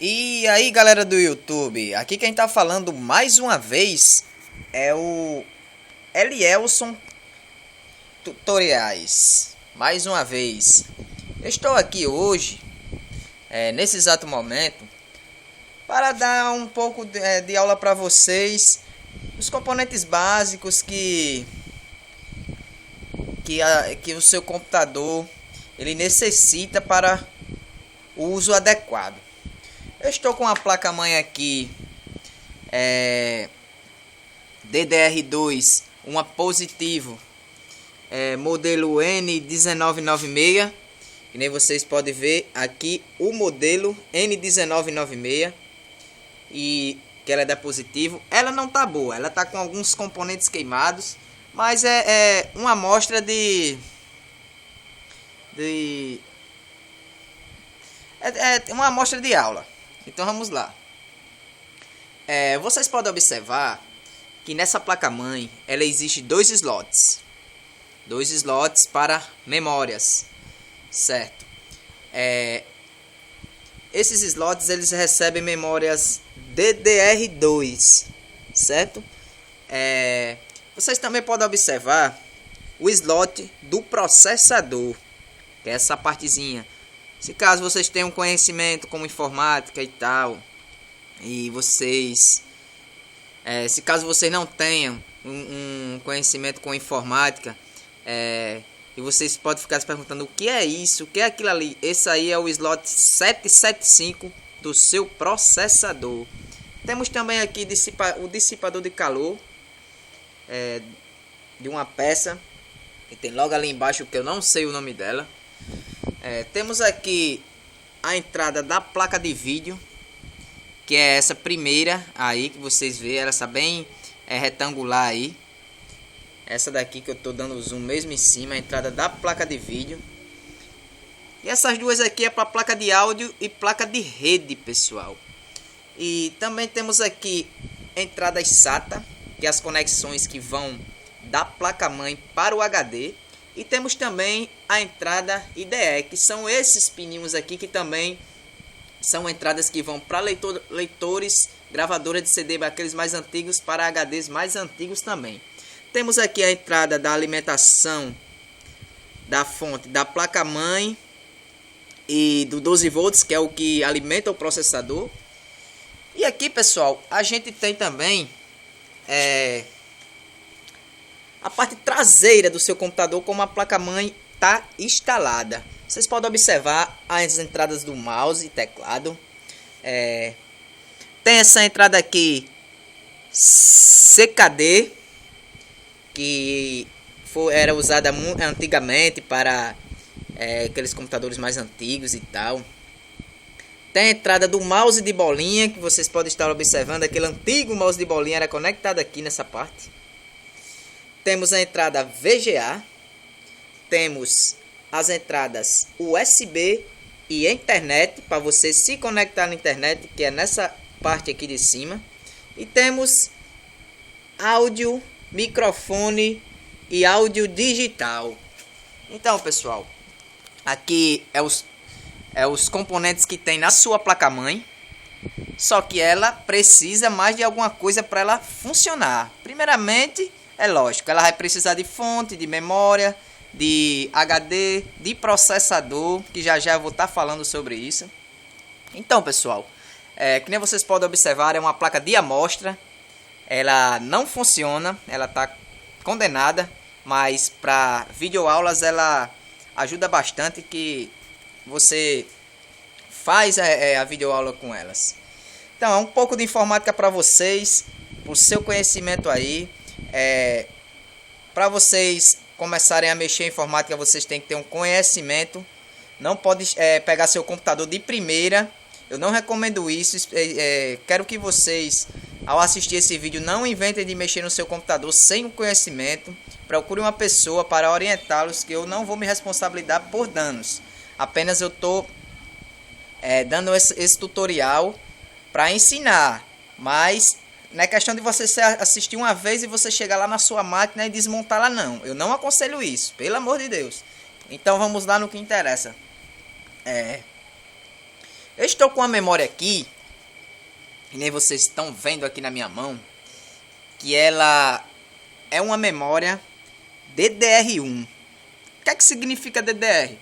E aí, galera do YouTube, aqui quem tá falando mais uma vez é o Elielson Tutoriais. Mais uma vez, eu estou aqui hoje, nesse exato momento, para dar um pouco de aula para vocês, os componentes básicos que o seu computador ele necessita para o uso adequado. Eu estou com a placa-mãe aqui, DDR2, uma positivo, modelo N1996, que nem vocês podem ver aqui o modelo N1996, e que ela é da positivo. Ela não tá boa, ela tá com alguns componentes queimados, mas é uma amostra uma amostra de aula. Então vamos lá. Vocês podem observar que nessa placa-mãe ela existe dois slots para memórias, certo? Esses slots eles recebem memórias DDR2, certo? Vocês também podem observar o slot do processador, que é essa partezinha. Se caso vocês tenham conhecimento como informática e tal, e se caso vocês não tenham um conhecimento com informática, e vocês podem ficar se perguntando o que é isso, o que é aquilo ali. Esse aí é o slot 775 do seu processador. Temos também aqui o dissipador de calor, de uma peça que tem logo ali embaixo, que eu não sei o nome dela. Temos aqui a entrada da placa de vídeo, que é essa primeira aí que vocês veem, ela está bem retangular aí. Essa daqui que eu estou dando zoom mesmo em cima, a entrada da placa de vídeo. E essas duas aqui é para placa de áudio e placa de rede, pessoal. E também temos aqui entradas SATA, que é as conexões que vão da placa-mãe para o HD. E temos também a entrada IDE, que são esses pininhos aqui, que também são entradas que vão para leitores, gravadoras de CD, aqueles mais antigos, para HDs mais antigos também. Temos aqui a entrada da alimentação da fonte da placa-mãe e do 12 volts, que é o que alimenta o processador. E aqui, pessoal, a gente tem também a parte traseira do seu computador, como a placa-mãe está instalada. Vocês podem observar as entradas do mouse e teclado. Tem essa entrada aqui CKD, que era usada antigamente para aqueles computadores mais antigos e tal. Tem a entrada do mouse de bolinha, que vocês podem estar observando. Aquele antigo mouse de bolinha era conectado aqui nessa parte. Temos a entrada VGA, temos as entradas USB e internet, para você se conectar na internet, que é nessa parte aqui de cima. E temos áudio, microfone e áudio digital. Então, pessoal, aqui é os componentes que tem na sua placa-mãe. Só que ela precisa mais de alguma coisa para ela funcionar. Primeiramente, é lógico, ela vai precisar de fonte, de memória, de HD, de processador, que já eu vou estar falando sobre isso. Então, pessoal, que nem vocês podem observar, é uma placa de amostra. Ela não funciona, ela está condenada, mas para videoaulas ela ajuda bastante, que você faz a videoaula com elas. Então, é um pouco de informática para vocês, para o seu conhecimento aí. Para vocês começarem a mexer em informática, vocês têm que ter um conhecimento. Não pode pegar seu computador de primeira. Eu não recomendo isso. Quero que vocês, ao assistir esse vídeo, não inventem de mexer no seu computador sem o conhecimento. Procure uma pessoa para orientá-los, que eu não vou me responsabilizar por danos. Apenas eu estou dando esse tutorial para ensinar. Mas não é questão de você assistir uma vez e você chegar lá na sua máquina e desmontá-la, não. Eu não aconselho isso, pelo amor de Deus. Então vamos lá no que interessa. Eu estou com a memória aqui, e nem vocês estão vendo aqui na minha mão, que ela é uma memória DDR1. O que é que significa DDR?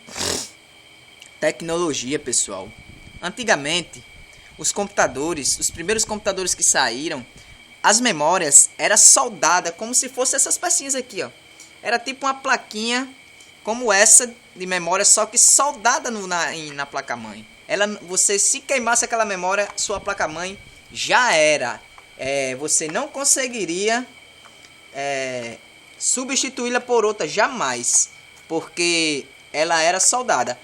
Tecnologia, pessoal. Antigamente, os computadores, os primeiros computadores que saíram, as memórias eram soldadas como se fossem essas pecinhas aqui, ó. Era tipo uma plaquinha como essa de memória, só que soldada na placa-mãe. Você se queimasse aquela memória, sua placa-mãe já era. Você não conseguiria substituí-la por outra jamais, porque ela era soldada.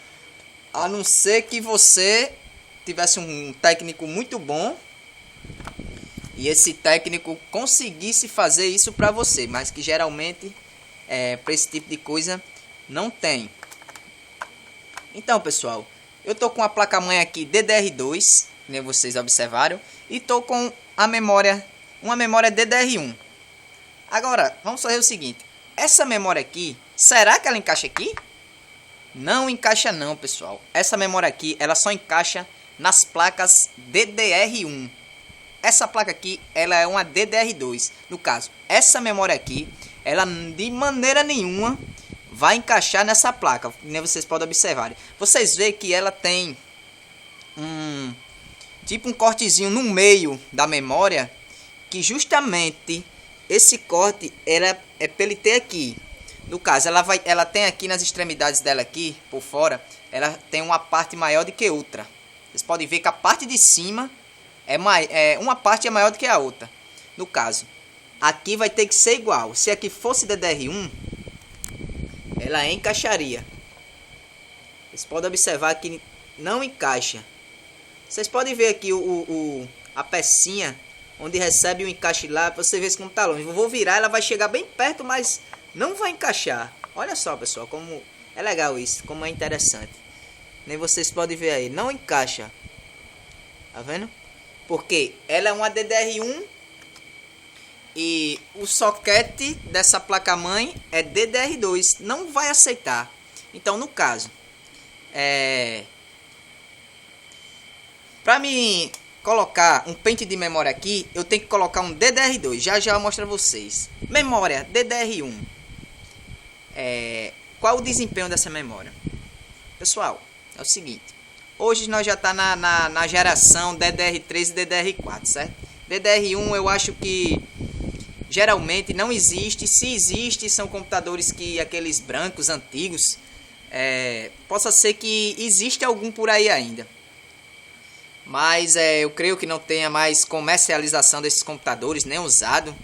A não ser que você tivesse um técnico muito bom e esse técnico conseguisse fazer isso para você, mas que geralmente para esse tipo de coisa não tem. Então, pessoal, eu tô com a placa-mãe aqui DDR2, como vocês observaram, e tô com a memória, uma memória DDR1. Agora, vamos fazer o seguinte, essa memória aqui, será que ela encaixa aqui? Não encaixa não, pessoal. Essa memória aqui, ela só encaixa nas placas DDR1. Essa placa aqui, ela é uma DDR2. No caso, essa memória aqui, ela de maneira nenhuma vai encaixar nessa placa. Nem vocês podem observar. Vocês veem que ela tem tipo um cortezinho no meio da memória, que justamente esse corte é para ele ter aqui. No caso, ela tem aqui nas extremidades dela aqui, por fora, ela tem uma parte maior do que outra. Vocês podem ver que a parte de cima uma parte é maior do que a outra. No caso, aqui vai ter que ser igual. Se aqui fosse DDR1, ela encaixaria. Vocês podem observar que não encaixa. Vocês podem ver aqui a pecinha onde recebe o encaixe lá, para você ver como está longe. Eu vou virar, ela vai chegar bem perto, mas não vai encaixar. Olha só, pessoal, como é legal isso, como é interessante. Nem vocês podem ver aí, não encaixa. Tá vendo? Porque ela é uma DDR1 e o soquete dessa placa-mãe é DDR2. Não vai aceitar. Então, no caso, para mim colocar um pente de memória aqui, eu tenho que colocar um DDR2. Já eu mostro a vocês. Memória DDR1. Qual o desempenho dessa memória? Pessoal, é o seguinte. Hoje nós já está na geração DDR3 e DDR4, certo? DDR1 eu acho que geralmente não existe. Se existe, são computadores que aqueles brancos antigos. Possa ser que existe algum por aí ainda. Mas eu creio que não tenha mais comercialização desses computadores, nem usado.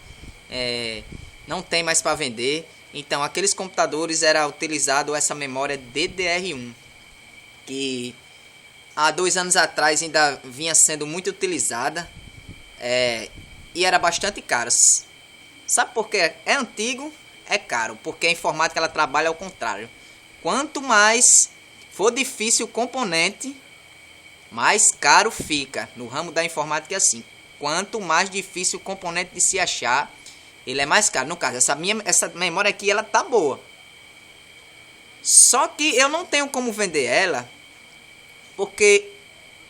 Não tem mais para vender. Então aqueles computadores era utilizado essa memória DDR1, que há 2 anos atrás ainda vinha sendo muito utilizada, e era bastante caro. Sabe por quê? É antigo, é caro, porque a informática ela trabalha ao contrário. Quanto mais for difícil o componente, mais caro fica. No ramo da informática é assim. Quanto mais difícil o componente de se achar, ele é mais caro. No caso, essa memória aqui, ela tá boa. Só que eu não tenho como vender ela, porque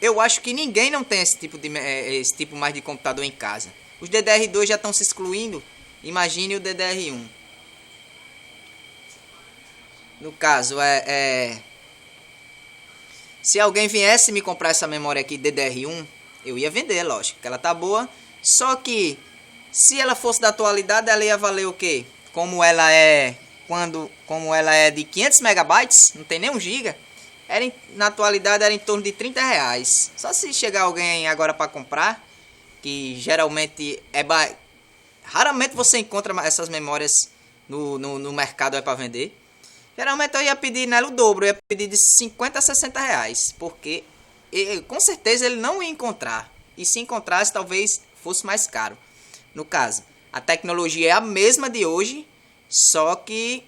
eu acho que ninguém não tem esse tipo mais de computador em casa. Os DDR2 já estão se excluindo. Imagine o DDR1. No caso, se alguém viesse me comprar essa memória aqui DDR1, eu ia vender, lógico, que ela tá boa. Só que se ela fosse da atualidade, ela ia valer o quê? Como ela é de 500 megabytes, não tem nem 1 giga, na atualidade era em torno de R$30. Só se chegar alguém agora para comprar, que geralmente raramente você encontra essas memórias no mercado para vender. Geralmente eu ia pedir nela o dobro, eu ia pedir de 50 a 60 reais, porque com certeza ele não ia encontrar. E se encontrasse, talvez fosse mais caro. No caso, a tecnologia é a mesma de hoje, só que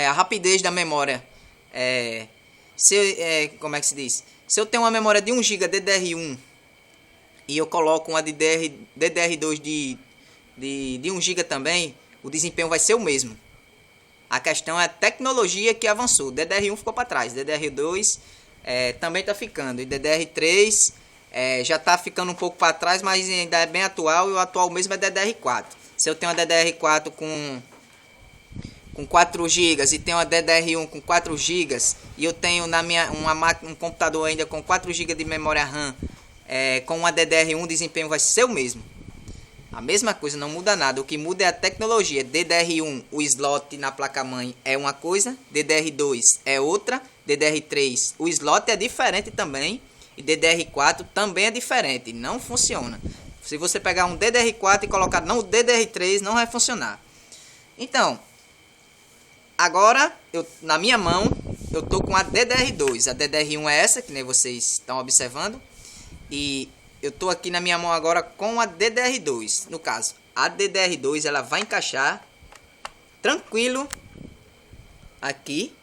a rapidez da memória como é que se diz? Se eu tenho uma memória de 1 GB DDR1 e eu coloco uma DDR2 de 1 GB também, o desempenho vai ser o mesmo. A questão é a tecnologia que avançou. DDR1 ficou para trás, DDR2 também está ficando. E DDR3 já está ficando um pouco para trás, mas ainda é bem atual. E o atual mesmo é DDR4. Se eu tenho uma DDR4 com 4 GB e tenho uma DDR1 com 4 GB e eu tenho na minha um computador ainda com 4 GB de memória RAM, com uma DDR1 o desempenho vai ser o mesmo. A mesma coisa, não muda nada. O que muda é a tecnologia. DDR1, o slot na placa-mãe é uma coisa, DDR2 é outra, DDR3, o slot é diferente também, e DDR4 também é diferente, não funciona. Se você pegar um DDR4 e colocar no DDR3, não vai funcionar. Então, agora, na minha mão, eu tô com a DDR2. A DDR1 é essa, que nem vocês estão observando. E eu tô aqui na minha mão agora com a DDR2. No caso, a DDR2 ela vai encaixar tranquilo aqui.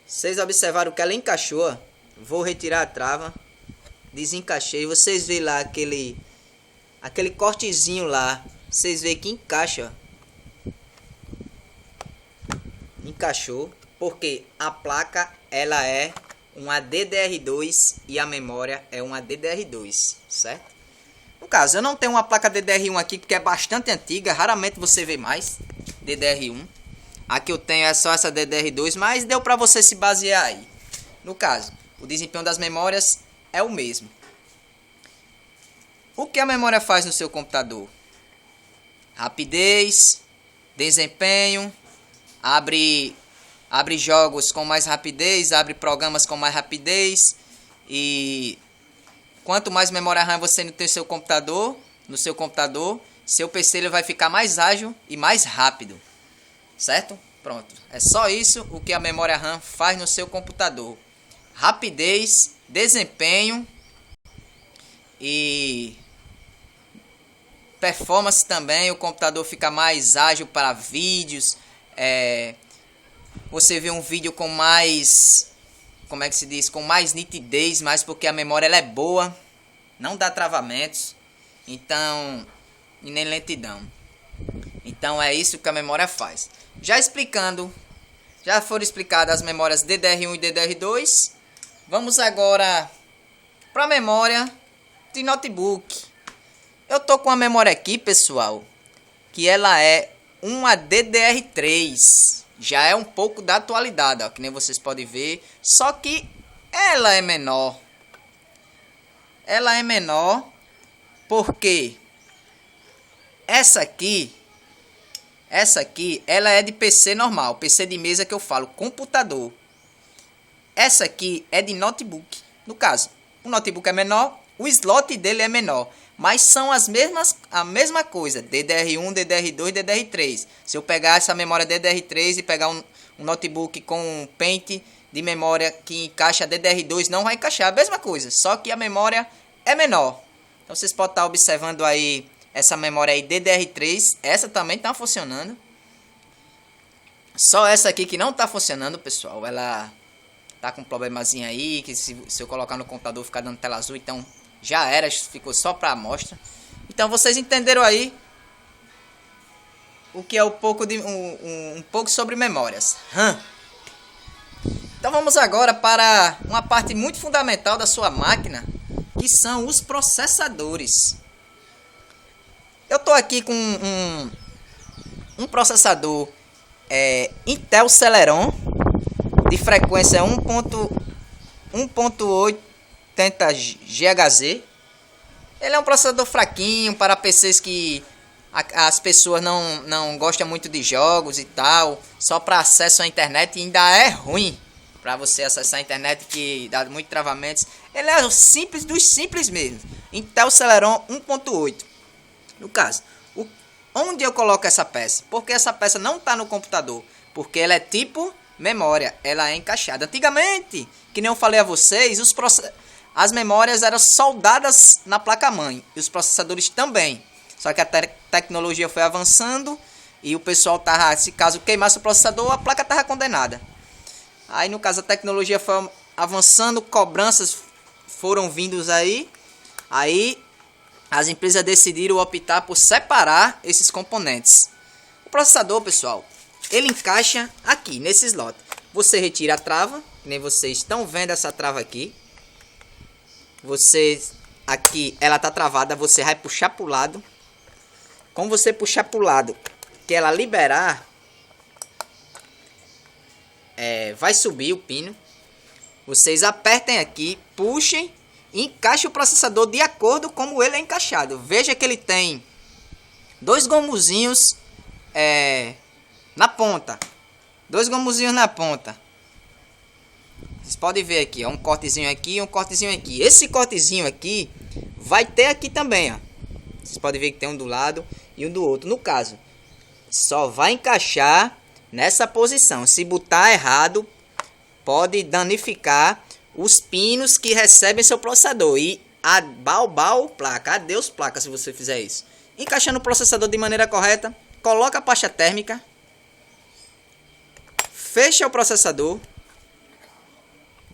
Vocês observaram que ela encaixou, ó. Vou retirar a trava. Desencaixei. Vocês veem lá aquele cortezinho lá. Vocês veem que encaixa, ó. Encaixou, porque a placa ela é uma DDR2 e a memória é uma DDR2, certo? No caso, eu não tenho uma placa DDR1 aqui porque é bastante antiga, raramente você vê mais DDR1. Aqui eu tenho só essa DDR2, mas deu para você se basear aí. No caso, o desempenho das memórias é o mesmo. O que a memória faz no seu computador? Rapidez, desempenho, abre jogos com mais rapidez, abre programas com mais rapidez. E quanto mais memória RAM você tem no seu computador, seu PC ele vai ficar mais ágil e mais rápido. Certo? Pronto. É só isso o que a memória RAM faz no seu computador. Rapidez, desempenho e performance também. O computador fica mais ágil para vídeos. Você vê um vídeo com mais, como é que se diz, com mais nitidez, mais porque a memória ela é boa, não dá travamentos, então, e nem lentidão. Então é isso que a memória faz. Já foram explicadas as memórias DDR1 e DDR2. Vamos agora para a memória de notebook. Eu tô com a memória aqui, pessoal, que ela é uma DDR3. Já é um pouco da atualidade, ó, que nem vocês podem ver. Só que ela é menor. Ela é menor porque essa aqui, ela é de PC normal. PC de mesa que eu falo, computador. Essa aqui é de notebook. No caso, o notebook é menor, o slot dele é menor. Mas são a mesma coisa, DDR1, DDR2, DDR3. Se eu pegar essa memória DDR3 e pegar um notebook com um pente de memória que encaixa DDR2, não vai encaixar a mesma coisa, só que a memória é menor. Então vocês podem estar observando aí essa memória aí DDR3, essa também está funcionando. Só essa aqui que não está funcionando, pessoal, ela tá com um problemazinho aí, que se eu colocar no computador ficar dando tela azul, então já era, ficou só para amostra. Então vocês entenderam aí o que é um pouco sobre memórias. Então vamos agora para uma parte muito fundamental da sua máquina, que são os processadores. Eu tô aqui com um processador Intel Celeron de frequência 1.80 GHz. Ele é um processador fraquinho para PCs que as pessoas não gostam muito de jogos e tal, só para acesso à internet, e ainda é ruim para você acessar a internet, que dá muito travamentos. Ele é o simples dos simples mesmo, Intel Celeron 1.8. No caso, onde eu coloco essa peça? Porque essa peça não está no computador, porque ela é tipo memória, ela é encaixada. Antigamente, que nem eu falei a vocês, as memórias eram soldadas na placa-mãe, e os processadores também. Só que a tecnologia foi avançando e o pessoal tava, se caso queimasse o processador, a placa tava condenada. Aí no caso a tecnologia foi avançando, cobranças foram vindos aí as empresas decidiram optar por separar esses componentes. O processador, pessoal, ele encaixa aqui nesse slot. Você retira a trava, que nem vocês estão vendo essa trava aqui. Você aqui, ela tá travada, você vai puxar pro lado. Como você puxar pro lado, que ela liberar, vai subir o pino. Vocês apertem aqui, puxem e encaixem o processador de acordo com como ele é encaixado. Veja que ele tem dois gomuzinhos na ponta. Dois gomuzinhos na ponta. Vocês podem ver aqui, ó, um cortezinho aqui e um cortezinho aqui. Esse cortezinho aqui vai ter aqui também, ó. Vocês podem ver que tem um do lado e um do outro. No caso, só vai encaixar nessa posição. Se botar errado, pode danificar os pinos que recebem seu processador. E placa, adeus placa se você fizer isso. Encaixando o processador de maneira correta, coloca a pasta térmica, fecha o processador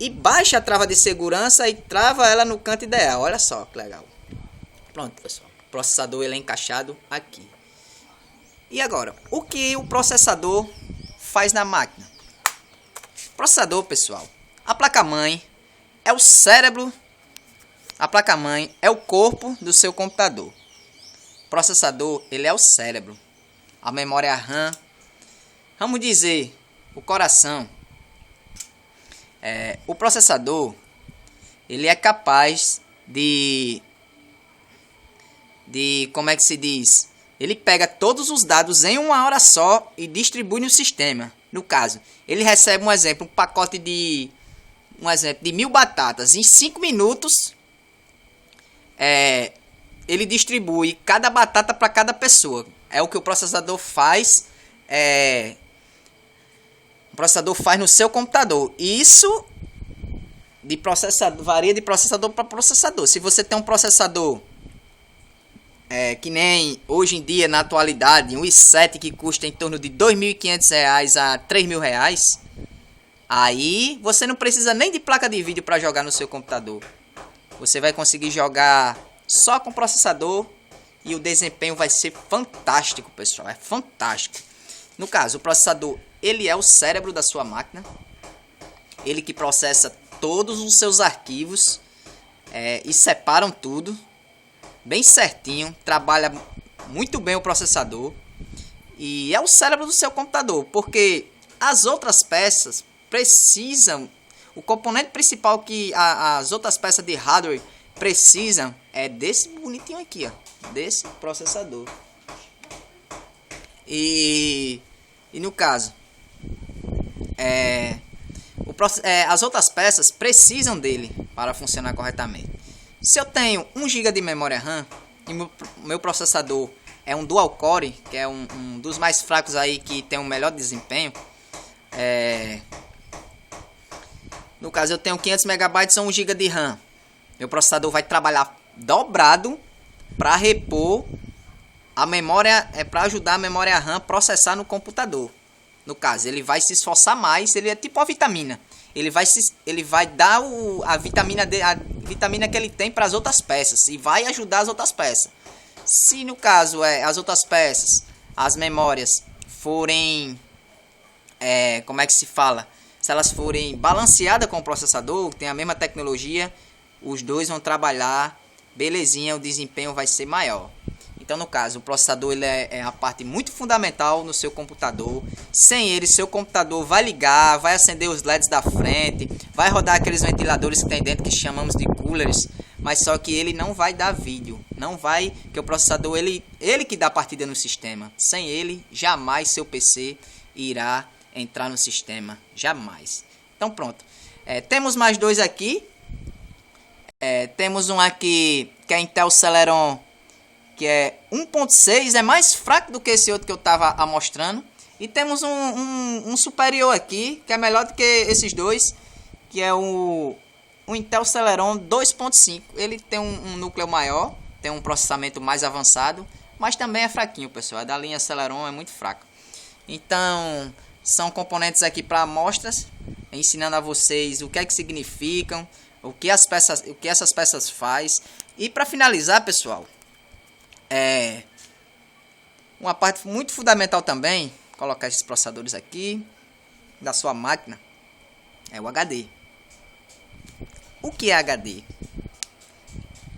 e baixa a trava de segurança e trava ela no canto ideal. Olha só que legal. Pronto, pessoal. O processador ele é encaixado aqui. E agora, o que o processador faz na máquina? Processador, pessoal, a placa-mãe é o cérebro, a placa-mãe é o corpo do seu computador. O processador, ele é o cérebro, a memória RAM, vamos dizer, o coração. O processador, ele é capaz de como é que se diz? Ele pega todos os dados em uma hora só e distribui no sistema. No caso, ele recebe um pacote de 1000 batatas. Em 5 minutos, ele distribui cada batata para cada pessoa. É o que o processador faz. O processador faz no seu computador. Isso varia de processador para processador. Se você tem um processador que nem hoje em dia, na atualidade, um i7 que custa em torno de R$ 2.500 a R$ 3.000, aí você não precisa nem de placa de vídeo para jogar no seu computador. Você vai conseguir jogar só com processador e o desempenho vai ser fantástico, pessoal. É fantástico. No caso, o processador, ele é o cérebro da sua máquina. Ele que processa todos os seus arquivos e separam tudo bem certinho, trabalha muito bem o processador e é o cérebro do seu computador, porque as outras peças precisam, o componente principal que as outras peças de hardware precisam é desse bonitinho aqui, ó, desse processador. E no caso, as outras peças precisam dele para funcionar corretamente. Se eu tenho 1 GB de memória RAM e meu processador é um dual core, que é um dos mais fracos aí, que tem um melhor desempenho, no caso eu tenho 500 MB ou 1 GB de RAM, meu processador vai trabalhar dobrado para repor a memória, para ajudar a memória RAM a processar no computador. No caso, ele vai se esforçar mais, ele é tipo a vitamina. Ele vai dar a vitamina que ele tem para as outras peças e vai ajudar as outras peças. Se no caso as outras peças, as memórias forem, como é que se fala? Se elas forem balanceadas com o processador, tem a mesma tecnologia, os dois vão trabalhar belezinha, o desempenho vai ser maior. Então, no caso, o processador ele é a parte muito fundamental no seu computador. Sem ele, seu computador vai ligar, vai acender os LEDs da frente, vai rodar aqueles ventiladores que tem dentro que chamamos de coolers, mas só que ele não vai dar vídeo. Não vai, que o processador ele que dá partida no sistema. Sem ele, jamais seu PC irá entrar no sistema, jamais. Então, pronto. Temos mais dois aqui. Temos um aqui que é Intel Celeron, que é 1.6, é mais fraco do que esse outro que eu estava mostrando. E temos um superior aqui, que é melhor do que esses dois, que é o Intel Celeron 2.5. Ele tem um núcleo maior, tem um processamento mais avançado, mas também é fraquinho, pessoal. A da linha Celeron é muito fraca. Então, são componentes aqui para amostras, ensinando a vocês o que é que significam, o que essas peças faz. E para finalizar, pessoal, uma parte muito fundamental também, colocar esses processadores aqui da sua máquina, É o HD. O que é HD?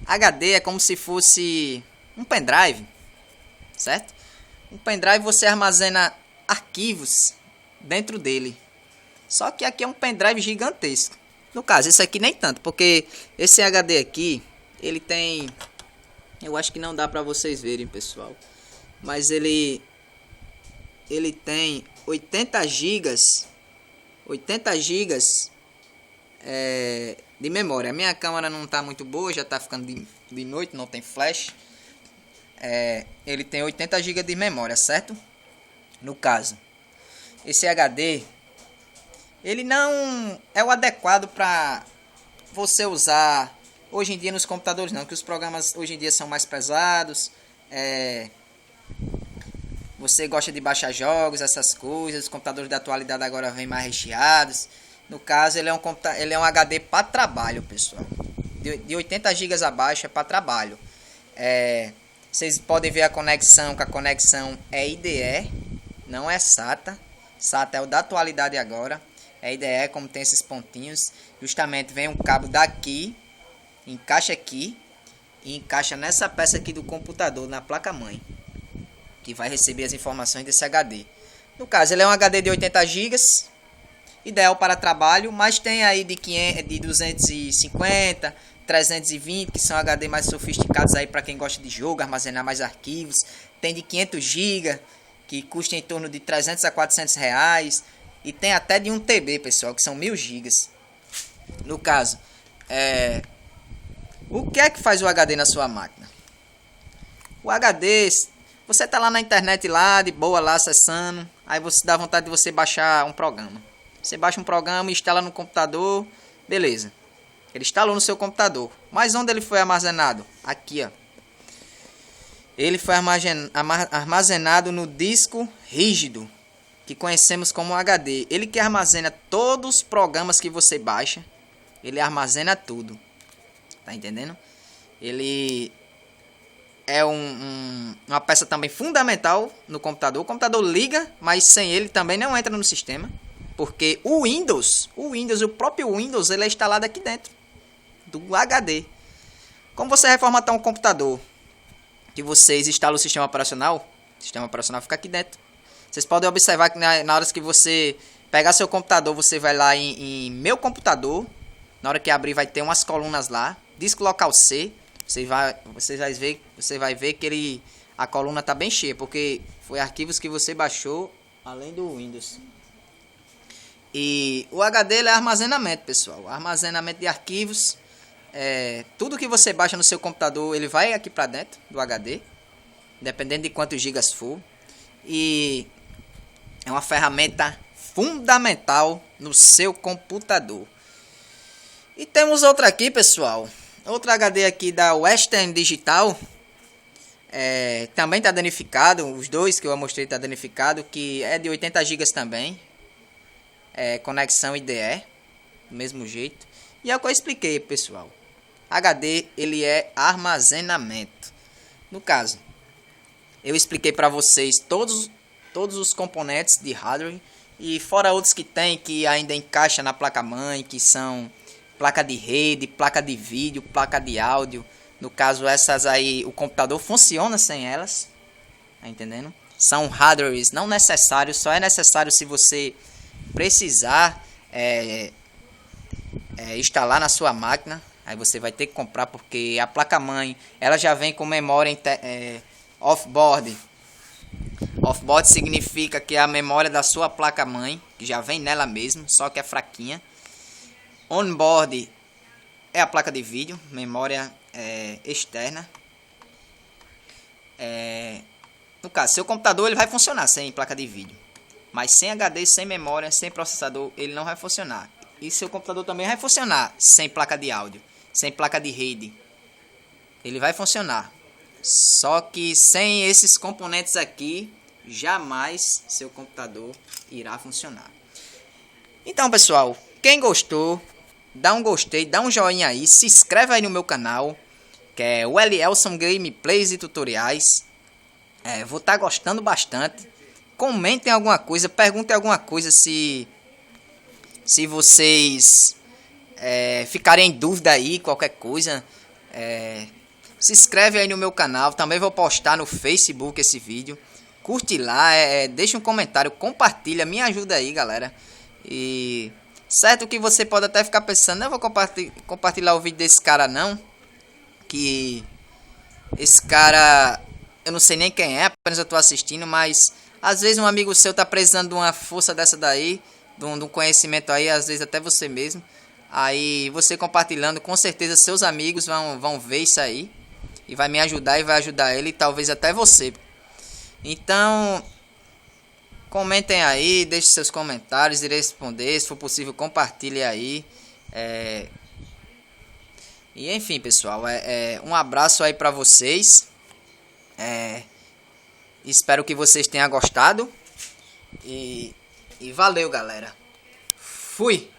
HD é como se fosse um pendrive, certo? Um pendrive você armazena arquivos dentro dele. Só que aqui é um pendrive gigantesco. No caso, esse aqui nem tanto, porque esse HD aqui, ele tem... Eu acho que não dá pra vocês verem, pessoal. Mas ele tem 80 gigas. 80 gigas de memória. A minha câmera não tá muito boa, já tá ficando de noite, não tem flash. Ele tem 80 gigas de memória, certo? No caso, esse HD, ele não é o adequado para você usar hoje em dia nos computadores, não, que os programas hoje em dia são mais pesados. Você gosta de baixar jogos, essas coisas. Os computadores da atualidade agora vêm mais recheados. No caso, ele é um HD para trabalho, pessoal. De 80 GB abaixo é para trabalho. Vocês podem ver a conexão, que a conexão é IDE, não é SATA. SATA é o da atualidade agora. É IDE, como tem esses pontinhos. Justamente vem um cabo daqui, encaixa aqui e encaixa nessa peça aqui do computador, na placa-mãe, que vai receber as informações desse HD. No caso, ele é um HD de 80 GB, ideal para trabalho, mas tem aí de 250, 320, que são HD mais sofisticados aí para quem gosta de jogo, armazenar mais arquivos. Tem de 500 GB, que custa em torno de 300 a 400 reais. E tem até de 1 TB, pessoal, que são 1000 GB. No caso, o que é que faz o HD na sua máquina? O HD, você tá lá na internet, lá de boa, lá acessando, aí você dá vontade de você baixar um programa. Você baixa um programa, instala no computador, beleza. Ele instalou no seu computador. Mas onde ele foi armazenado? Aqui, ó. Ele foi armazenado no disco rígido, que conhecemos como HD. Ele que armazena todos os programas que você baixa. Ele armazena tudo. Tá entendendo? Ele é uma peça também fundamental no computador. O computador liga, mas sem ele também não entra no sistema. Porque o próprio Windows, ele é instalado aqui dentro do HD. Como você reformatar um computador que vocês instalam o sistema operacional fica aqui dentro. Vocês podem observar que na hora que você pegar seu computador, você vai lá em meu computador. Na hora que abrir vai ter umas colunas lá, disco local C. Você vai ver que a coluna está bem cheia, porque foi arquivos que você baixou além do Windows. E o HD ele é armazenamento, pessoal. Armazenamento de arquivos. Tudo que você baixa no seu computador, ele vai aqui para dentro do HD, dependendo de quantos gigas for. E é uma ferramenta fundamental no seu computador. E temos outra aqui, pessoal. Outro HD aqui da Western Digital. Também está danificado. Os dois que eu mostrei está danificado. Que é de 80 GB também. Conexão IDE. Do mesmo jeito. E é o que eu expliquei, pessoal. HD ele é armazenamento. No caso, eu expliquei para vocês todos os componentes de hardware. E fora outros que tem que ainda encaixa na placa-mãe. Que são placa de rede, placa de vídeo, placa de áudio. No caso, essas aí, o computador funciona sem elas. Tá entendendo? São hardwares não necessários. Só é necessário se você precisar instalar na sua máquina. Aí você vai ter que comprar, porque a placa-mãe ela já vem com memória off-board. Off-board significa que é a memória da sua placa-mãe, que já vem nela mesmo, só que é fraquinha. On-board é a placa de vídeo, memória externa. No caso, seu computador ele vai funcionar sem placa de vídeo, mas sem HD, sem memória, sem processador, ele não vai funcionar. E seu computador também vai funcionar sem placa de áudio, sem placa de rede. Ele vai funcionar. Só que sem esses componentes aqui, jamais seu computador irá funcionar. Então, pessoal, quem gostou, dá um gostei, dá um joinha aí, se inscreve aí no meu canal, que é o Elielson Gameplays e Tutoriais. Vou estar gostando bastante. Comentem alguma coisa, perguntem alguma coisa se Se vocês ficarem em dúvida aí, qualquer coisa, se inscreve aí no meu canal. Também vou postar no Facebook esse vídeo. Curte lá, deixa um comentário, compartilha, me ajuda aí, galera. E certo que você pode até ficar pensando, não vou compartilhar o vídeo desse cara não, que esse cara eu não sei nem quem é, apenas eu tô assistindo, mas às vezes um amigo seu tá precisando de uma força dessa daí, de um conhecimento aí, às vezes até você mesmo. Aí você compartilhando, com certeza seus amigos vão ver isso aí e vai me ajudar e vai ajudar ele e talvez até você. Então, comentem aí, deixem seus comentários, irei responder, se for possível compartilhe aí. E enfim, pessoal, um abraço aí pra vocês. Espero que vocês tenham gostado. E valeu, galera. Fui!